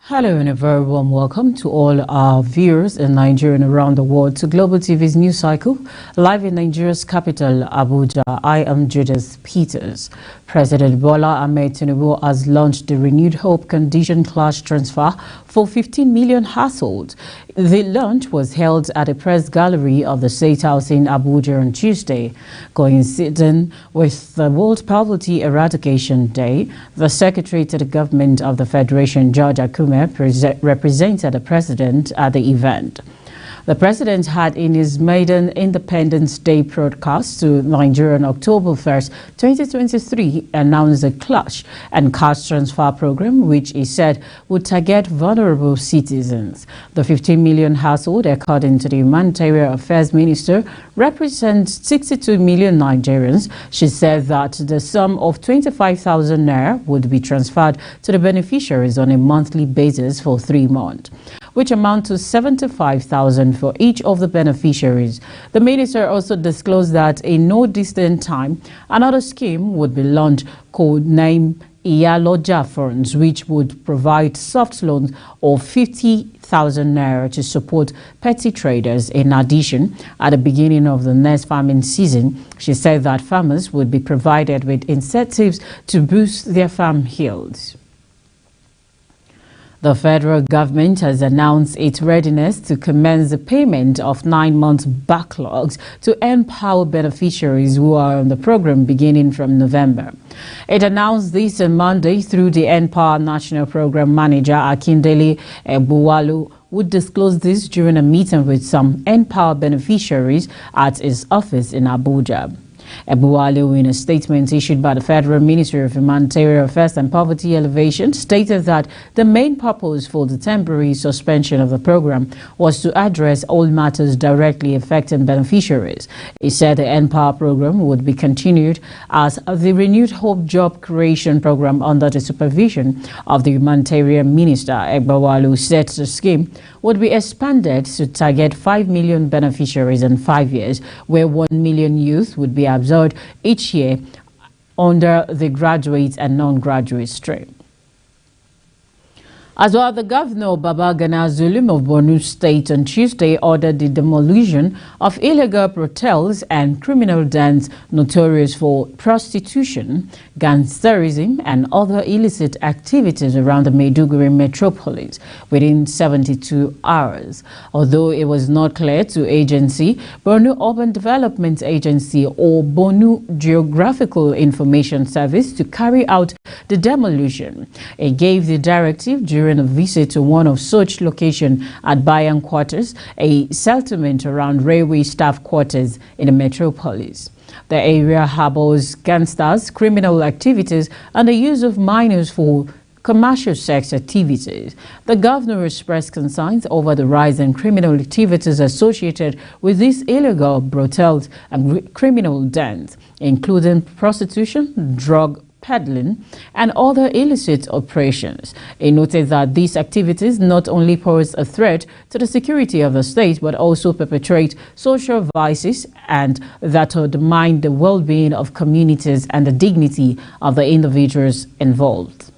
Hello and a very warm welcome to all our viewers in Nigeria and around the world to Global TV's news cycle, live in Nigeria's capital, Abuja. I am Judith Peters. President Bola Ahmed Tinubu has launched the Renewed Hope Condition Class Transfer for 15 million households. The launch was held at a press gallery of the State House in Abuja on Tuesday. Coinciding with the World Poverty Eradication Day, the Secretary to the Government of the Federation, George Akume, represented the President at the event. The President had in his maiden Independence Day broadcast to Nigeria on October 1st, 2023, announced a cash and cash transfer program which he said would target vulnerable citizens. The 15 million household, according to the Humanitarian Affairs Minister, represents 62 million Nigerians. She said that the sum of 25,000 naira would be transferred to the beneficiaries on a monthly basis for 3 months, which amount to 75,000 for each of the beneficiaries. The minister also disclosed that in no distant time, another scheme would be launched codenamed Iyaloja Funds, which would provide soft loans of 50,000 naira to support petty traders. In addition, at the beginning of the next farming season, she said that farmers would be provided with incentives to boost their farm yields. The federal government has announced its readiness to commence the payment of 9-month backlogs to empower beneficiaries who are on the program beginning from November. It announced this on Monday through the NPower National Program Manager Akindele Ebuwalu, who disclosed this during a meeting with some NPower beneficiaries at his office in Abuja. Ebuwalu, in a statement issued by the Federal Ministry of Humanitarian Affairs and Poverty Alleviation, stated that the main purpose for the temporary suspension of the program was to address all matters directly affecting beneficiaries. He said the NPower program would be continued as the Renewed Hope Job Creation Program under the supervision of the Humanitarian Minister. Ebuwalu said the scheme would be expanded to target 5 million beneficiaries in 5 years, where 1 million youth would be absorbed each year under the graduate and non-graduate stream. As well, the governor Babagana Zulum of Borno State on Tuesday ordered the demolition of illegal brothels and criminal dens notorious for prostitution, gangsterism, and other illicit activities around the Maiduguri metropolis within 72 hours. Although it was not clear to agency, Borno Urban Development Agency or Borno Geographical Information Service to carry out the demolition. It gave the directive during a visit to one of such locations at Bayan Quarters, a settlement around railway staff quarters in the metropolis. The area harbors gangsters, criminal activities, and the use of minors for commercial sex activities. The governor expressed concerns over the rise in criminal activities associated with these illegal brothels and criminal dens, including prostitution, drug peddling, and other illicit operations. He noted that these activities not only pose a threat to the security of the state, but also perpetrate social vices and that undermine the well-being of communities and the dignity of the individuals involved.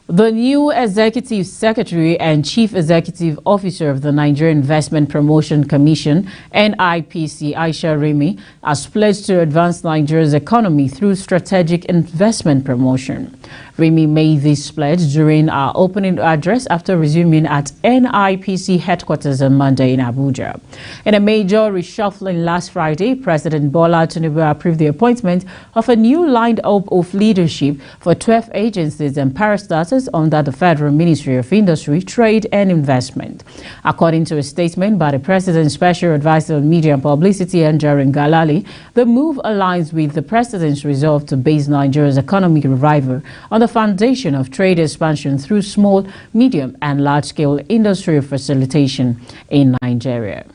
The new Executive Secretary and Chief Executive Officer of the Nigerian Investment Promotion Commission, NIPC, Aisha Rimi, has pledged to advance Nigeria's economy through strategic investment promotion. Rimi made this pledge during our opening address after resuming at NIPC headquarters on Monday in Abuja. In a major reshuffling last Friday, President Bola Tinubu approved the appointment of a new lineup of leadership for 12 agencies and parastatals under the Federal Ministry of Industry, Trade and Investment. According to a statement by the President's Special Advisor on Media and Publicity, Anjarin Galali, the move aligns with the President's resolve to base Nigeria's economic revival on the foundation of trade expansion through small, medium and large-scale industrial facilitation in Nigeria.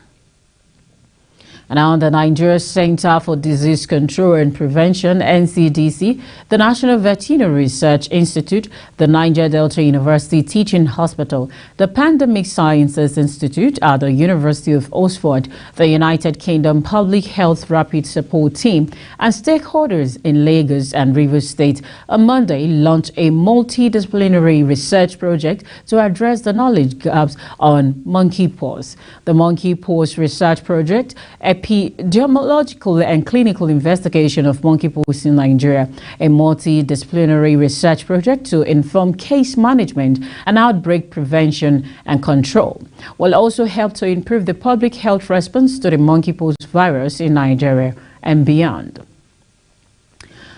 And now the Nigeria Center for Disease Control and Prevention, NCDC, the National Veterinary Research Institute, the Niger Delta University Teaching Hospital, the Pandemic Sciences Institute at the University of Oxford, the United Kingdom Public Health Rapid Support Team, and stakeholders in Lagos and Rivers State on Monday launched a multidisciplinary research project to address the knowledge gaps on monkeypox. The monkeypox research project, epidemiological and clinical investigation of monkeypox in Nigeria, a multidisciplinary research project to inform case management and outbreak prevention and control, will also help to improve the public health response to the monkeypox virus in Nigeria and beyond.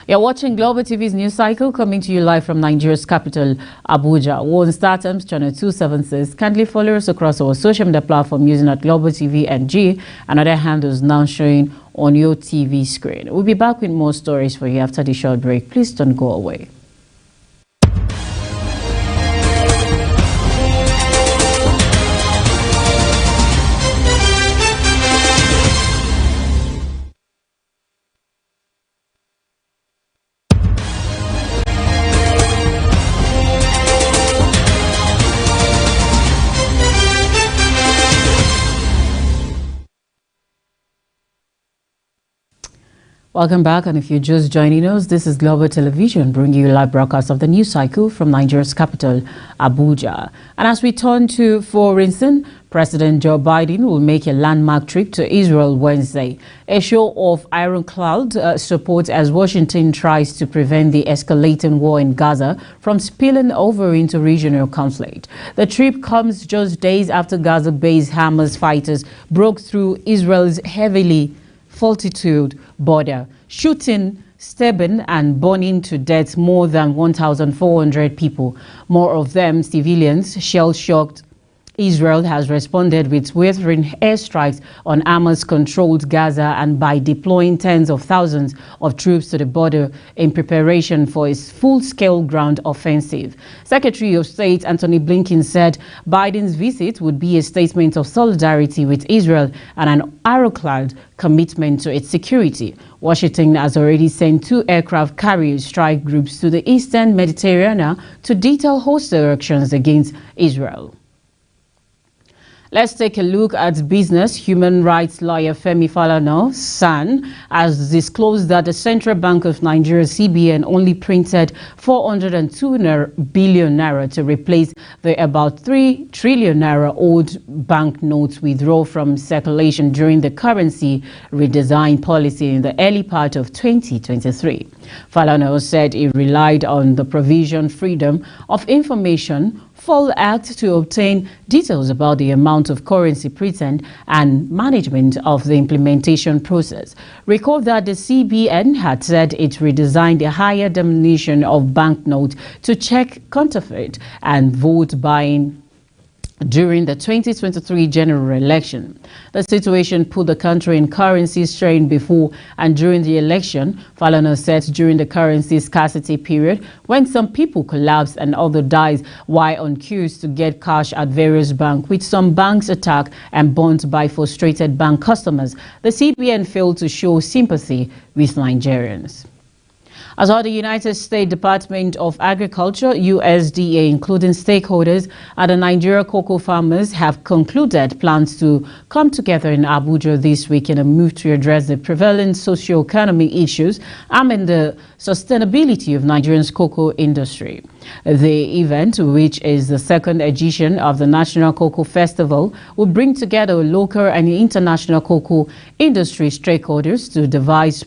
You're watching Global TV's news cycle, coming to you live from Nigeria's capital, Abuja. We're on StarTimes channel 276. Kindly follow us across our social media platform using at Global TV NG and other handles now showing on your TV screen. We'll be back with more stories for you after the short break. Please don't go away. Welcome back, and if you're just joining us, this is Global Television bringing you live broadcast of the news cycle from Nigeria's capital, Abuja. And as we turn to foreign instance, President Joe Biden will make a landmark trip to Israel Wednesday, a show of ironclad support as Washington tries to prevent the escalating war in Gaza from spilling over into regional conflict. The trip comes just days after Gaza-based Hamas fighters broke through Israel's heavily fortified border, shooting, stabbing and burning to death more than 1,400 people, more of them civilians. Shell-shocked Israel has responded with withering airstrikes on Hamas-controlled Gaza and by deploying tens of thousands of troops to the border in preparation for its full-scale ground offensive. Secretary of State Antony Blinken said Biden's visit would be a statement of solidarity with Israel and an ironclad commitment to its security. Washington has already sent 2 aircraft carrier strike groups to the eastern Mediterranean to detail hostile actions against Israel. Let's take a look at business. Human rights lawyer Femi Falana SAN has disclosed that the Central Bank of Nigeria, CBN, only printed 402 billion naira to replace the about 3 trillion naira old banknotes withdrawn from circulation during the currency redesign policy in the early part of 2023. Falana said he relied on the Provision Freedom of Information Full Act to obtain details about the amount of currency printed and management of the implementation process. Recall that the CBN had said it redesigned a higher denomination of banknotes to check counterfeit and vote buying during the 2023 general election. The situation put the country in currency strain before and during the election. Falana said during the currency scarcity period, when some people collapsed and others died while on queues to get cash at various banks, with some banks attacked and burnt by frustrated bank customers, the CBN failed to show sympathy with Nigerians. As all the United States Department of Agriculture, USDA, including stakeholders at the Nigeria cocoa farmers, have concluded plans to come together in Abuja this week in a move to address the prevalent socio-economic issues and the sustainability of Nigeria's cocoa industry. The event, which is the second edition of the National Cocoa Festival, will bring together local and international cocoa industry stakeholders to devise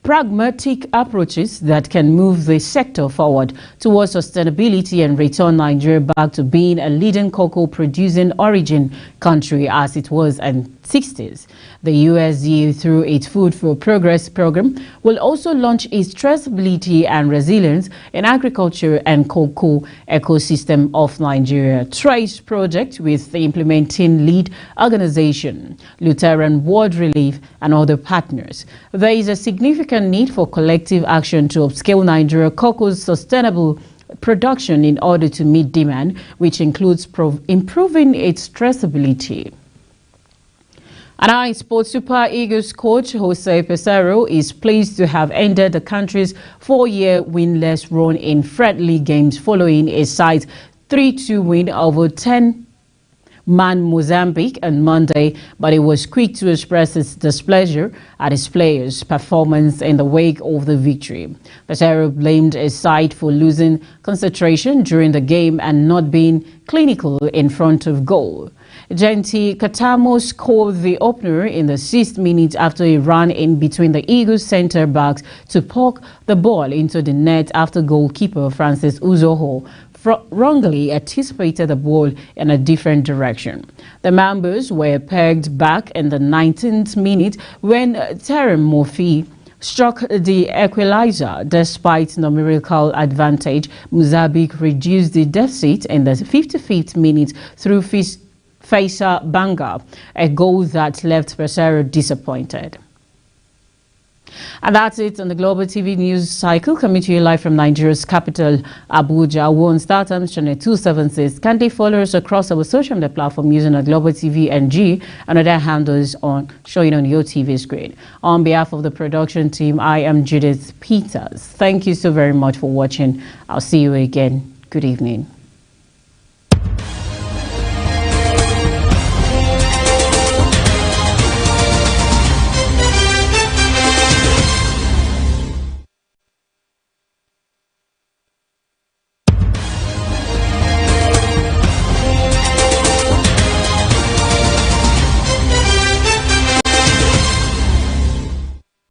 pragmatic approaches that can move the sector forward towards sustainability and return Nigeria back to being a leading cocoa producing origin country as it was in the 60s. The USDA, through its Food for Progress program, will also launch its traceability and resilience in agriculture and cocoa ecosystem of Nigeria TRACE project with the implementing lead organization, Lutheran World Relief and other partners. There is a significant need for collective action to upscale Nigeria cocoa's sustainable production in order to meet demand, which includes improving its traceability. And our Sports Super Eagles coach Jose Peseiro is pleased to have ended the country's 4-year winless run in friendly games following a side's 3-2 win over 10-man Mozambique on Monday, but he was quick to express his displeasure at his players' performance in the wake of the victory. Peseiro blamed his side for losing concentration during the game and not being clinical in front of goal. Genti Katamo scored the opener in the 6th minute after he ran in between the Eagles centre backs to poke the ball into the net after goalkeeper Francis Uzoho wrongly anticipated the ball in a different direction. The Mambas were pegged back in the 19th minute when Terem Murphy struck the equalizer. Despite numerical advantage, Mozambique reduced the deficit in the 55th minute through Faisal Banga, a goal that left Peseiro disappointed. And that's it on the Global TV News Cycle, coming to you live from Nigeria's capital, Abuja. We're on StarTimes channel 276. Kindly follow us across our social media platform using our Global TV NG and other handles showing on your TV screen. On behalf of the production team, I am Judith Peters. Thank you so very much for watching. I'll see you again. Good evening.